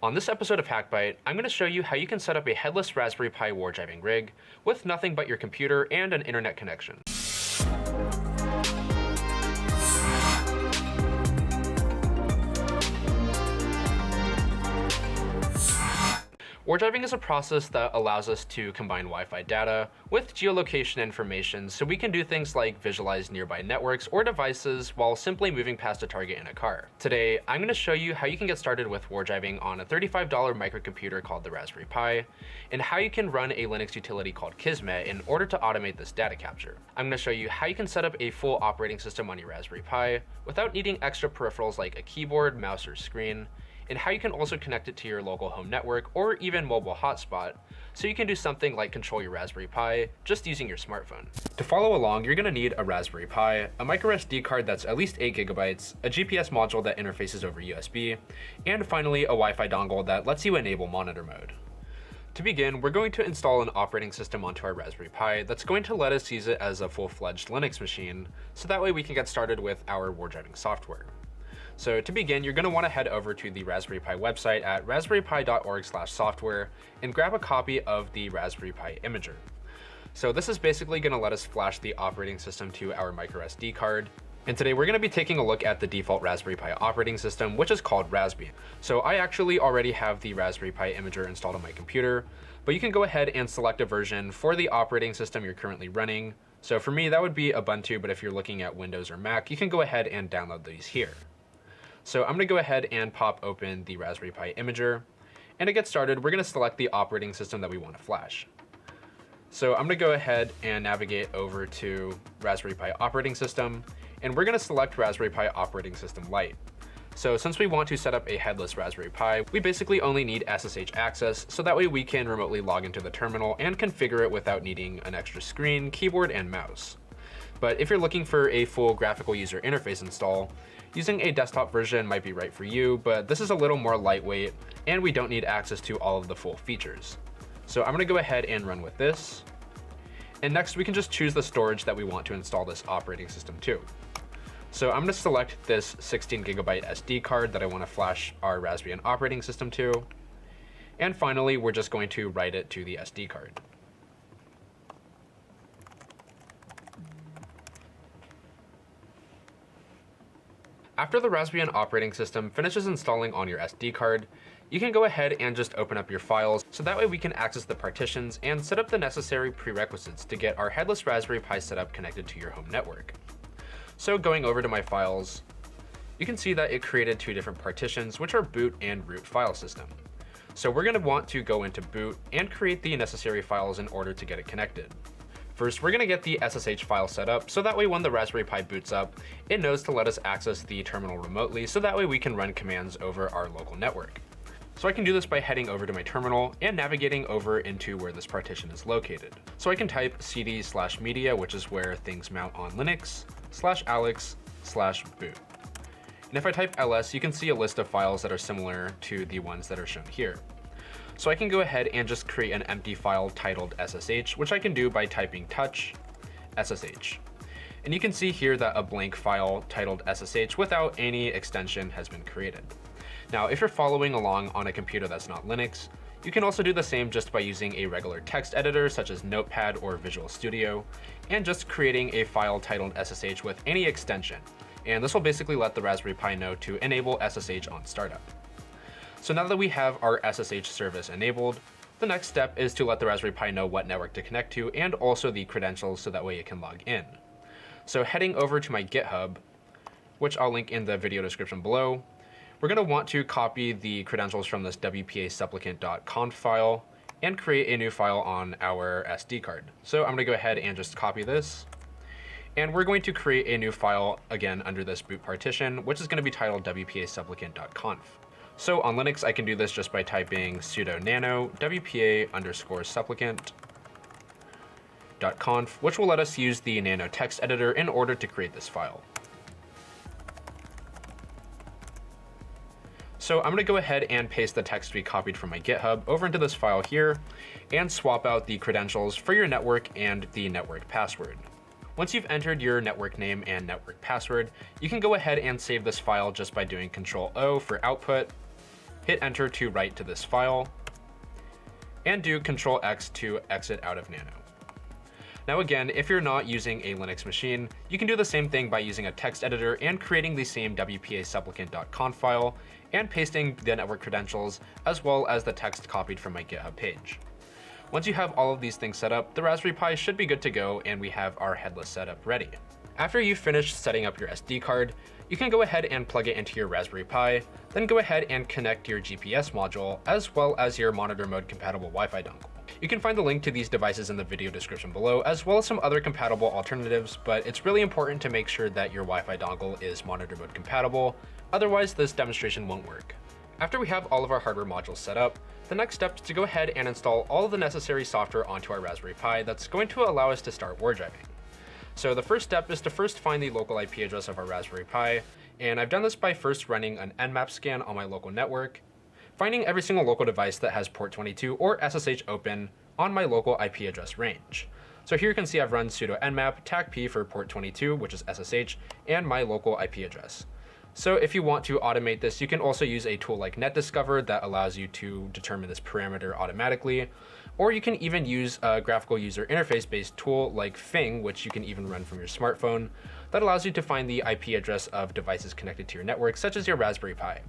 On this episode of HakByte, I'm going to show you how you can set up a headless Raspberry Pi Wardriving rig with nothing but your computer and an internet connection. Wardriving is a process that allows us to combine Wi-Fi data with geolocation information so we can do things like visualize nearby networks or devices while simply moving past a target in a car. Today, I'm going to show you how you can get started with Wardriving on a $35 microcomputer called the Raspberry Pi, and how you can run a Linux utility called Kismet in order to automate this data capture. I'm going to show you how you can set up a full operating system on your Raspberry Pi without needing extra peripherals like a keyboard, mouse, or screen, and how you can also connect it to your local home network or even mobile hotspot, so you can do something like control your Raspberry Pi just using your smartphone. To follow along, you're going to need a Raspberry Pi, a microSD card that's at least 8 GB, a GPS module that interfaces over USB, and finally a Wi-Fi dongle that lets you enable monitor mode. To begin, we're going to install an operating system onto our Raspberry Pi that's going to let us use it as a full-fledged Linux machine, so that way we can get started with our Wardriving software. So to begin, you're going to want to head over to the Raspberry Pi website at raspberrypi.org/software and grab a copy of the Raspberry Pi Imager. So this is basically going to let us flash the operating system to our microSD card. And today we're going to be taking a look at the default Raspberry Pi operating system, which is called Raspbian. So I actually already have the Raspberry Pi Imager installed on my computer, but you can go ahead and select a version for the operating system you're currently running. So for me, that would be Ubuntu, but if you're looking at Windows or Mac, you can go ahead and download these here. So I'm going to go ahead and pop open the Raspberry Pi Imager. And to get started, we're going to select the operating system that we want to flash. So I'm going to go ahead and navigate over to Raspberry Pi operating system, and we're going to select Raspberry Pi operating system Lite. So since we want to set up a headless Raspberry Pi, we basically only need SSH access, so that way we can remotely log into the terminal and configure it without needing an extra screen, keyboard, and mouse. But if you're looking for a full graphical user interface install, using a desktop version might be right for you, but this is a little more lightweight and we don't need access to all of the full features. So I'm going to go ahead and run with this. And next we can just choose the storage that we want to install this operating system to. So I'm going to select this 16 GB SD card that I want to flash our Raspbian operating system to. And finally, we're just going to write it to the SD card. After the Raspbian operating system finishes installing on your SD card, you can go ahead and just open up your files, so that way we can access the partitions and set up the necessary prerequisites to get our headless Raspberry Pi setup connected to your home network. So going over to my files, you can see that it created two different partitions, which are boot and root file system. So we're going to want to go into boot and create the necessary files in order to get it connected. First, we're going to get the SSH file set up, so that way when the Raspberry Pi boots up, it knows to let us access the terminal remotely, so that way we can run commands over our local network. So I can do this by heading over to my terminal and navigating over into where this partition is located. So I can type cd/media, which is where things mount on Linux, /alex/boot. And if I type ls, you can see a list of files that are similar to the ones that are shown here. So I can go ahead and just create an empty file titled SSH, which I can do by typing touch SSH. And you can see here that a blank file titled SSH without any extension has been created. Now, if you're following along on a computer that's not Linux, you can also do the same just by using a regular text editor such as Notepad or Visual Studio, and just creating a file titled SSH with any extension. And this will basically let the Raspberry Pi know to enable SSH on startup. So now that we have our SSH service enabled, the next step is to let the Raspberry Pi know what network to connect to and also the credentials so that way it can log in. So heading over to my GitHub, which I'll link in the video description below, we're going to want to copy the credentials from this wpa-supplicant.conf file and create a new file on our SD card. So I'm going to go ahead and just copy this. And we're going to create a new file again under this boot partition, which is going to be titled wpa-supplicant.conf. So on Linux, I can do this just by typing sudo nano wpa_supplicant.conf, which will let us use the nano text editor in order to create this file. So I'm going to go ahead and paste the text we copied from my GitHub over into this file here and swap out the credentials for your network and the network password. Once you've entered your network name and network password, you can go ahead and save this file just by doing Ctrl-O for output hit enter to write to this file, and do Control X to exit out of Nano. Now again, if you're not using a Linux machine, you can do the same thing by using a text editor and creating the same wpa-supplicant.conf file and pasting the network credentials as well as the text copied from my GitHub page. Once you have all of these things set up, the Raspberry Pi should be good to go and we have our headless setup ready. After you've finished setting up your SD card, you can go ahead and plug it into your Raspberry Pi, then go ahead and connect your GPS module as well as your monitor mode compatible Wi-Fi dongle. You can find the link to these devices in the video description below, as well as some other compatible alternatives, but it's really important to make sure that your Wi-Fi dongle is monitor mode compatible, otherwise this demonstration won't work. After we have all of our hardware modules set up, the next step is to go ahead and install all of the necessary software onto our Raspberry Pi that's going to allow us to start wardriving. So the first step is to first find the local IP address of our Raspberry Pi, and I've done this by first running an Nmap scan on my local network, finding every single local device that has port 22 or SSH open on my local IP address range. So here you can see I've run sudo nmap tacp for port 22, which is SSH, and my local IP address. So if you want to automate this, you can also use a tool like NetDiscover that allows you to determine this parameter automatically, or you can even use a graphical user interface-based tool like Fing, which you can even run from your smartphone, that allows you to find the IP address of devices connected to your network, such as your Raspberry Pi.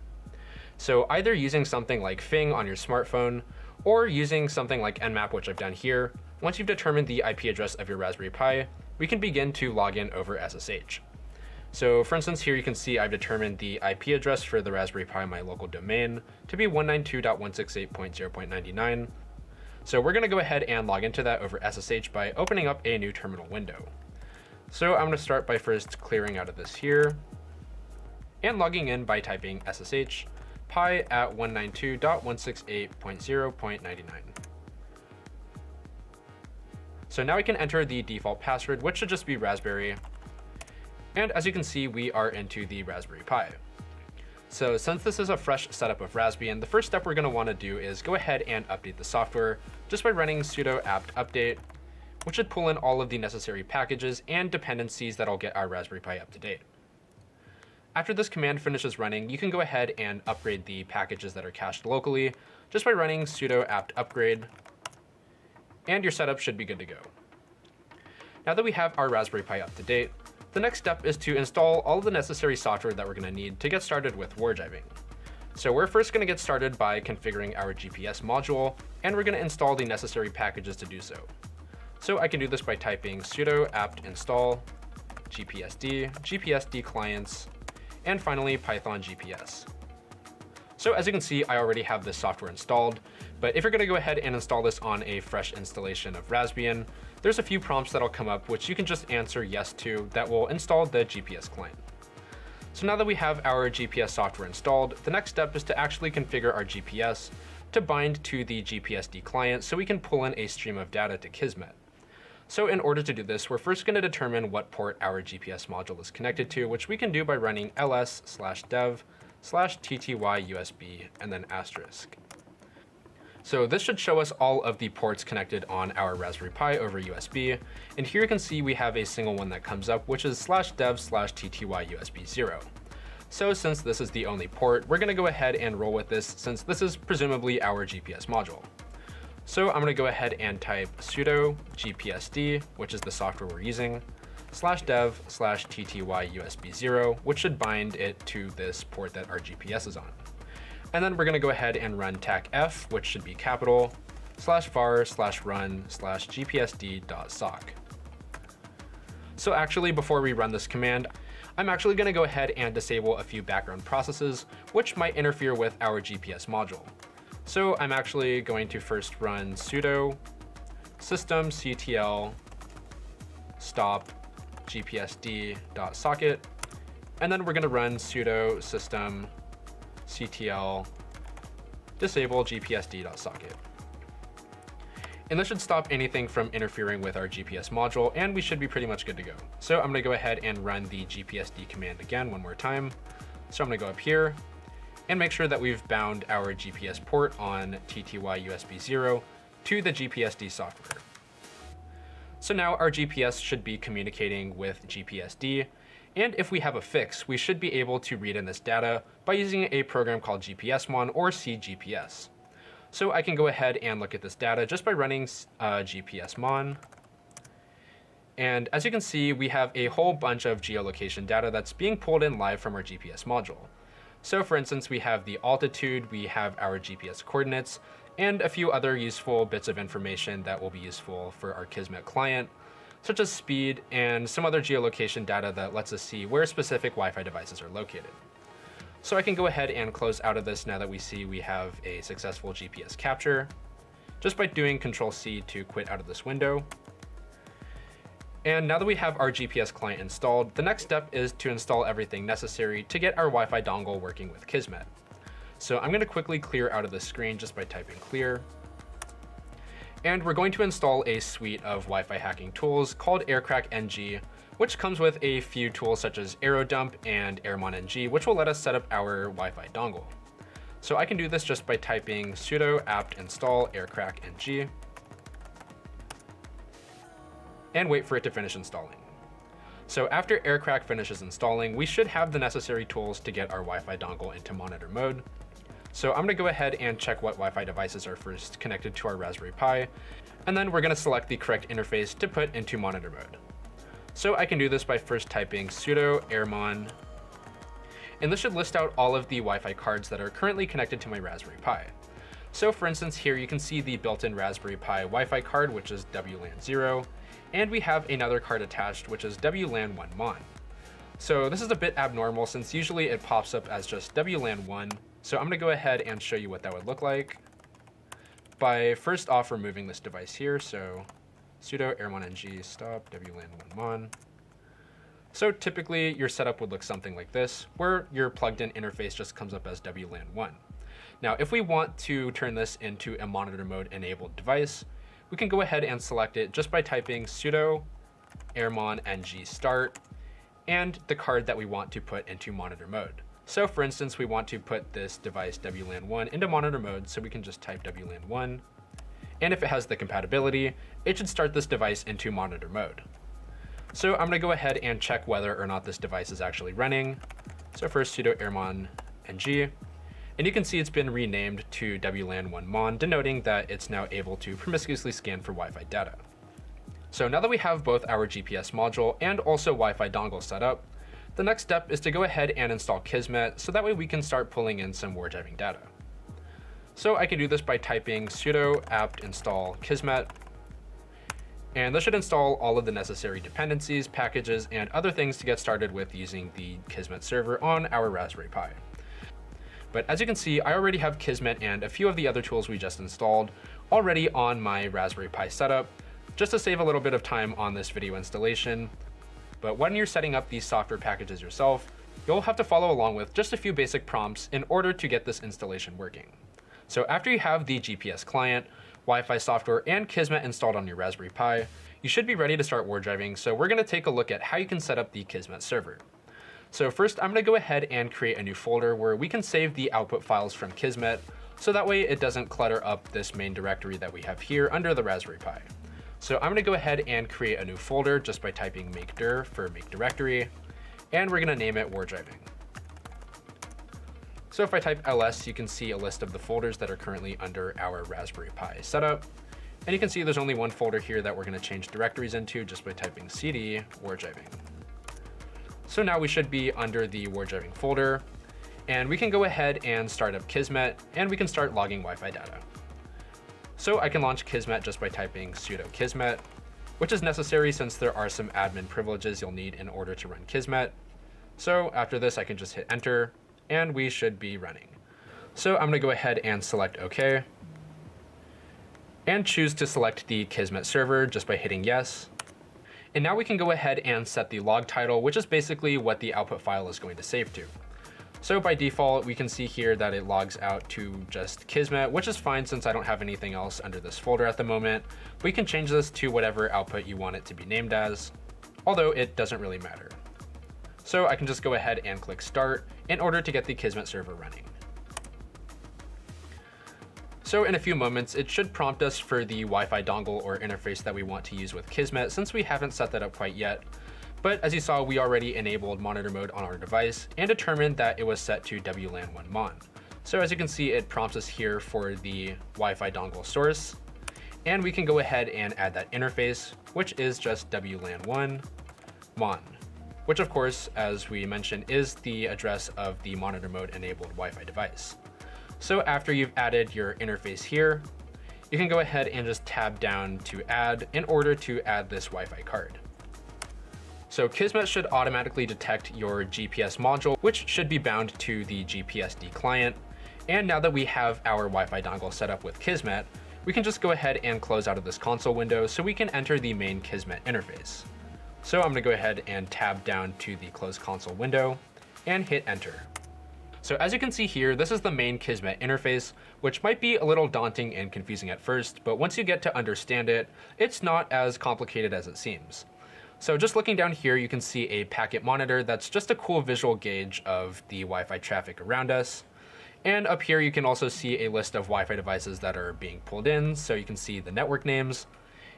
So either using something like Fing on your smartphone, or using something like Nmap, which I've done here, once you've determined the IP address of your Raspberry Pi, we can begin to log in over SSH. So for instance, here you can see I've determined the IP address for the Raspberry Pi, my local domain, to be 192.168.0.99. So we're gonna go ahead and log into that over SSH by opening up a new terminal window. So I'm gonna start by first clearing out of this here, and logging in by typing SSH pi at 192.168.0.99. So now we can enter the default password, which should just be Raspberry. And as you can see, we are into the Raspberry Pi. So since this is a fresh setup of Raspbian, the first step we're gonna wanna do is go ahead and update the software just by running sudo apt update, which should pull in all of the necessary packages and dependencies that'll get our Raspberry Pi up to date. After this command finishes running, you can go ahead and upgrade the packages that are cached locally just by running sudo apt upgrade, and your setup should be good to go. Now that we have our Raspberry Pi up to date, the next step is to install all of the necessary software that we're going to need to get started with wardriving. So we're first going to get started by configuring our GPS module, and we're going to install the necessary packages to do so. So I can do this by typing sudo apt install GPSD, GPSD clients, and finally Python GPS. So as you can see, I already have this software installed, but if you're going to go ahead and install this on a fresh installation of Raspbian, there's a few prompts that'll come up which you can just answer yes to that will install the GPS client. So now that we have our GPS software installed, the next step is to actually configure our GPS to bind to the GPSD client so we can pull in a stream of data to Kismet. So in order to do this, we're first going to determine what port our GPS module is connected to, which we can do by running ls/dev/tty-usb and then asterisk. So this should show us all of the ports connected on our Raspberry Pi over USB. And here you can see we have a single one that comes up, which is /dev/tty-usb0. So since this is the only port, we're going to go ahead and roll with this since this is presumably our GPS module. So I'm going to go ahead and type sudo gpsd, which is the software we're using, /dev/tty-usb0, which should bind it to this port that our GPS is on. And then we're going to go ahead and run tacf, which should be capital, /var/run/gpsd.sock. So actually, before we run this command, I'm actually going to go ahead and disable a few background processes, which might interfere with our GPS module. So I'm actually going to first run sudo systemctl stop gpsd.socket, and then we're going to run sudo systemctl disable gpsd.socket. And this should stop anything from interfering with our GPS module, and we should be pretty much good to go. So I'm going to go ahead and run the gpsd command again one more time. So I'm going to go up here and make sure that we've bound our GPS port on TTY-USB0 to the GPSD software. So now our GPS should be communicating with GPSD, And if we have a fix, we should be able to read in this data by using a program called GPSmon or CGPS. So I can go ahead and look at this data just by running GPSmon. And as you can see, we have a whole bunch of geolocation data that's being pulled in live from our GPS module. So for instance, we have the altitude, we have our GPS coordinates, and a few other useful bits of information that will be useful for our Kismet client, such as speed and some other geolocation data that lets us see where specific Wi-Fi devices are located. So I can go ahead and close out of this now that we see we have a successful GPS capture, just by doing Control-C to quit out of this window. And now that we have our GPS client installed, the next step is to install everything necessary to get our Wi-Fi dongle working with Kismet. So I'm going to quickly clear out of the screen just by typing clear. And we're going to install a suite of Wi-Fi hacking tools called Aircrack NG, which comes with a few tools such as AeroDump and Airmon NG, which will let us set up our Wi-Fi dongle. So I can do this just by typing sudo apt install Aircrack NG and wait for it to finish installing. So after Aircrack finishes installing, we should have the necessary tools to get our Wi-Fi dongle into monitor mode. So I'm going to go ahead and check what Wi-Fi devices are first connected to our Raspberry Pi, and then we're going to select the correct interface to put into monitor mode. So I can do this by first typing sudo airmon, and this should list out all of the Wi-Fi cards that are currently connected to my Raspberry Pi. So for instance, here you can see the built-in Raspberry Pi Wi-Fi card, which is WLAN 0, and we have another card attached, which is WLAN 1 Mon. So this is a bit abnormal since usually it pops up as just WLAN 1. So I'm going to go ahead and show you what that would look like by first off removing this device here. So sudo airmon ng stop WLAN 1 Mon. So typically your setup would look something like this, where your plugged in interface just comes up as WLAN 1. Now, if we want to turn this into a monitor mode enabled device, we can go ahead and select it just by typing sudo airmon ng start and the card that we want to put into monitor mode. So for instance, we want to put this device WLAN 1 into monitor mode, so we can just type WLAN 1. And if it has the compatibility, it should start this device into monitor mode. So I'm going to go ahead and check whether or not this device is actually running. So first sudo airmon ng. And you can see it's been renamed to WLAN 1 Mon, denoting that it's now able to promiscuously scan for Wi-Fi data. So now that we have both our GPS module and also Wi-Fi dongle set up, the next step is to go ahead and install Kismet, so that way we can start pulling in some wardriving data. So I can do this by typing sudo apt install Kismet, and this should install all of the necessary dependencies, packages, and other things to get started with using the Kismet server on our Raspberry Pi. But as you can see, I already have Kismet and a few of the other tools we just installed already on my Raspberry Pi setup, just to save a little bit of time on this video installation. But when you're setting up these software packages yourself, you'll have to follow along with just a few basic prompts in order to get this installation working. So after you have the GPS client, Wi-Fi software, and Kismet installed on your Raspberry Pi, you should be ready to start wardriving. So we're going to take a look at how you can set up the Kismet server. So first, I'm going to go ahead and create a new folder where we can save the output files from Kismet, so that way it doesn't clutter up this main directory that we have here under the Raspberry Pi. So I'm going to go ahead and create a new folder just by typing make dir for make directory, and we're going to name it wardriving. So if I type ls, you can see a list of the folders that are currently under our Raspberry Pi setup. And you can see there's only one folder here that we're going to change directories into just by typing cd wardriving. So now we should be under the wardriving folder, and we can go ahead and start up Kismet, and we can start logging Wi-Fi data. So I can launch Kismet just by typing sudo Kismet, which is necessary since there are some admin privileges you'll need in order to run Kismet. So after this, I can just hit enter, and we should be running. So I'm going to go ahead and select OK, and choose to select the Kismet server just by hitting yes. And now we can go ahead and set the log title, which is basically what the output file is going to save to. So by default, we can see here that it logs out to just Kismet, which is fine since I don't have anything else under this folder at the moment. We can change this to whatever output you want it to be named as, although it doesn't really matter. So I can just go ahead and click start in order to get the Kismet server running. So in a few moments, it should prompt us for the Wi-Fi dongle or interface that we want to use with Kismet, since we haven't set that up quite yet. But as you saw, we already enabled monitor mode on our device and determined that it was set to WLAN1 MON. So as you can see, it prompts us here for the Wi-Fi dongle source, and we can go ahead and add that interface, which is just WLAN1 MON, which of course, as we mentioned, is the address of the monitor mode enabled Wi-Fi device. So after you've added your interface here, you can go ahead and just tab down to add in order to add this Wi-Fi card. So Kismet should automatically detect your GPS module, which should be bound to the GPSD client. And now that we have our Wi-Fi dongle set up with Kismet, we can just go ahead and close out of this console window so we can enter the main Kismet interface. So I'm gonna go ahead and tab down to the close console window and hit enter. So as you can see here, this is the main Kismet interface, which might be a little daunting and confusing at first, but once you get to understand it, it's not as complicated as it seems. So just looking down here, you can see a packet monitor that's just a cool visual gauge of the Wi-Fi traffic around us. And up here, you can also see a list of Wi-Fi devices that are being pulled in, so you can see the network names.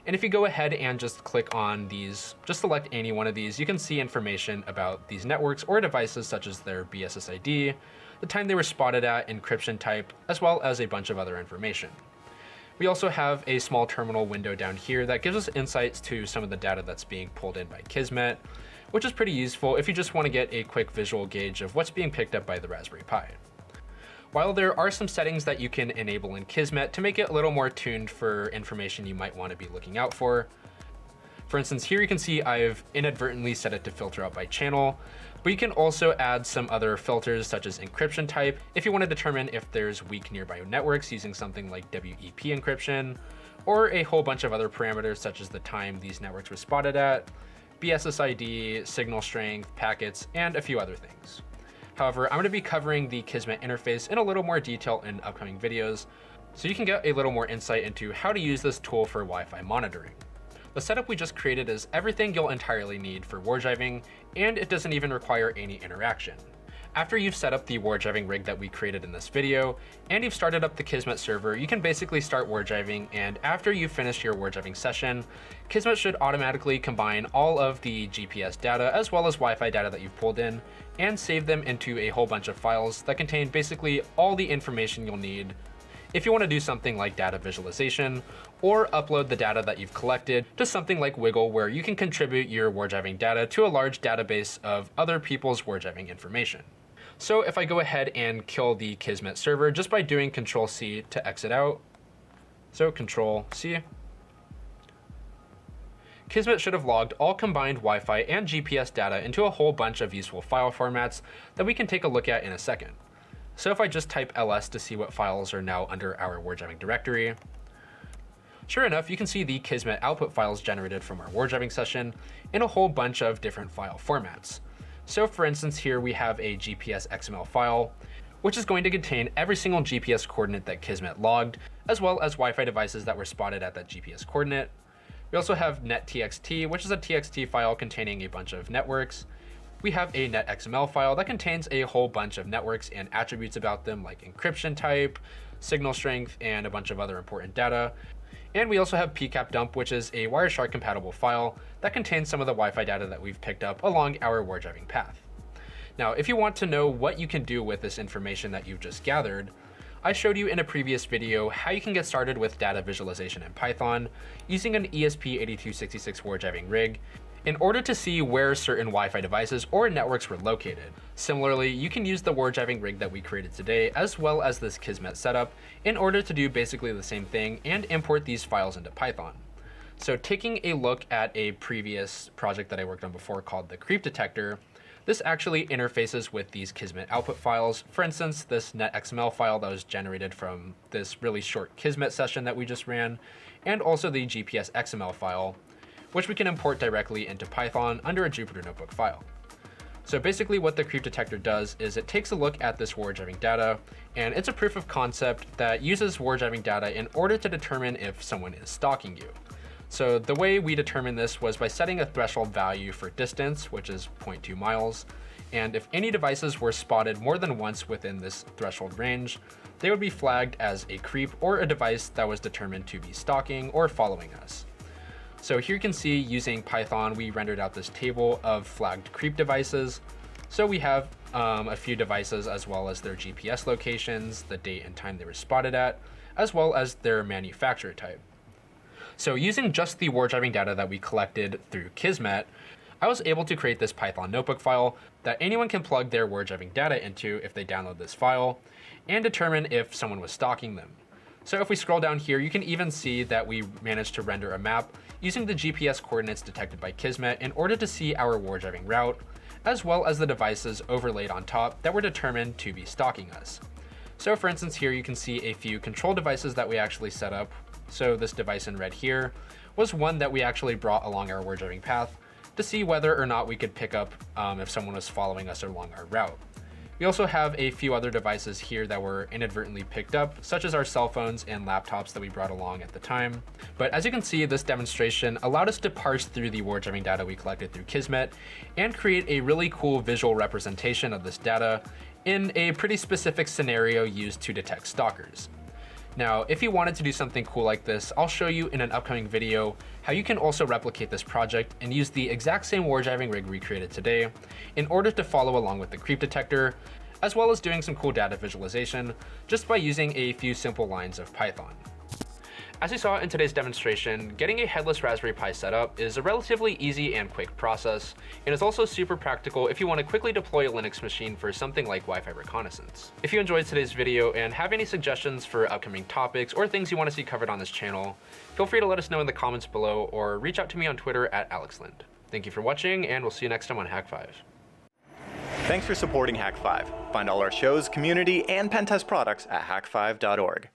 And if you go ahead and just click on these, just select any one of these, you can see information about these networks or devices such as their BSSID, the time they were spotted at, encryption type, as well as a bunch of other information. We also have a small terminal window down here that gives us insights to some of the data that's being pulled in by Kismet, which is pretty useful if you just want to get a quick visual gauge of what's being picked up by the Raspberry Pi. While there are some settings that you can enable in Kismet to make it a little more tuned for information you might want to be looking out for. For instance, here you can see I've inadvertently set it to filter out by channel, but you can also add some other filters such as encryption type if you want to determine if there's weak nearby networks using something like WEP encryption, or a whole bunch of other parameters such as the time these networks were spotted at, BSSID, signal strength, packets, and a few other things. However, I'm going to be covering the Kismet interface in a little more detail in upcoming videos, so you can get a little more insight into how to use this tool for Wi-Fi monitoring. The setup we just created is everything you'll entirely need for wardriving, and it doesn't even require any interaction. After you've set up the wardriving rig that we created in this video, and you've started up the Kismet server, you can basically start wardriving, and after you've finished your wardriving session, Kismet should automatically combine all of the GPS data as well as Wi-Fi data that you've pulled in, and save them into a whole bunch of files that contain basically all the information you'll need if you want to do something like data visualization, or upload the data that you've collected to something like Wiggle, where you can contribute your wardriving data to a large database of other people's wardriving information. So if I go ahead and kill the Kismet server just by doing Control-C to exit out, so Control-C, Kismet should have logged all combined Wi-Fi and GPS data into a whole bunch of useful file formats that we can take a look at in a second. So if I just type ls to see what files are now under our wardriving directory, sure enough, you can see the Kismet output files generated from our wardriving session in a whole bunch of different file formats. So for instance, here we have a GPS XML file, which is going to contain every single GPS coordinate that Kismet logged, as well as Wi-Fi devices that were spotted at that GPS coordinate. We also have net.txt, which is a txt file containing a bunch of networks. We have a net.xml file that contains a whole bunch of networks and attributes about them, like encryption type, signal strength, and a bunch of other important data. And we also have pcapdump, which is a Wireshark compatible file that contains some of the Wi-Fi data that we've picked up along our wardriving path. Now, if you want to know what you can do with this information that you've just gathered, I showed you in a previous video how you can get started with data visualization in Python using an ESP8266 wardriving rig in order to see where certain Wi-Fi devices or networks were located. Similarly, you can use the wardriving rig that we created today, as well as this Kismet setup, in order to do basically the same thing and import these files into Python. So taking a look at a previous project that I worked on before called the CreepDetector, this actually interfaces with these Kismet output files. For instance, this net.xml file that was generated from this really short Kismet session that we just ran, and also the GPS XML file, which we can import directly into Python under a Jupyter Notebook file. So basically what the CreepDetector does is it takes a look at this wardriving data, and it's a proof of concept that uses wardriving data in order to determine if someone is stalking you. So the way we determined this was by setting a threshold value for distance, which is 0.2 miles. And if any devices were spotted more than once within this threshold range, they would be flagged as a creep or a device that was determined to be stalking or following us. So here you can see using Python, we rendered out this table of flagged creep devices. So we have a few devices as well as their GPS locations, the date and time they were spotted at, as well as their manufacturer type. So using just the Wardriving data that we collected through Kismet, I was able to create this Python notebook file that anyone can plug their Wardriving data into if they download this file, and determine if someone was stalking them. So if we scroll down here, you can even see that we managed to render a map using the GPS coordinates detected by Kismet in order to see our Wardriving route, as well as the devices overlaid on top that were determined to be stalking us. So for instance, here you can see a few control devices that we actually set up. So this device in red here was one that we actually brought along our Wardriving path to see whether or not we could pick up if someone was following us along our route. We also have a few other devices here that were inadvertently picked up, such as our cell phones and laptops that we brought along at the time. But as you can see, this demonstration allowed us to parse through the Wardriving data we collected through Kismet and create a really cool visual representation of this data in a pretty specific scenario used to detect stalkers. Now, if you wanted to do something cool like this, I'll show you in an upcoming video how you can also replicate this project and use the exact same Wardriving rig we created today in order to follow along with the creep detector, as well as doing some cool data visualization just by using a few simple lines of Python. As you saw in today's demonstration, getting a headless Raspberry Pi setup is a relatively easy and quick process, and is also super practical if you want to quickly deploy a Linux machine for something like Wi-Fi reconnaissance. If you enjoyed today's video and have any suggestions for upcoming topics or things you want to see covered on this channel, feel free to let us know in the comments below or reach out to me on Twitter at AlexLynd. Thank you for watching, and we'll see you next time on Hak5. Thanks for supporting Hak5. Find all our shows, community, and pen test products at hak5.org.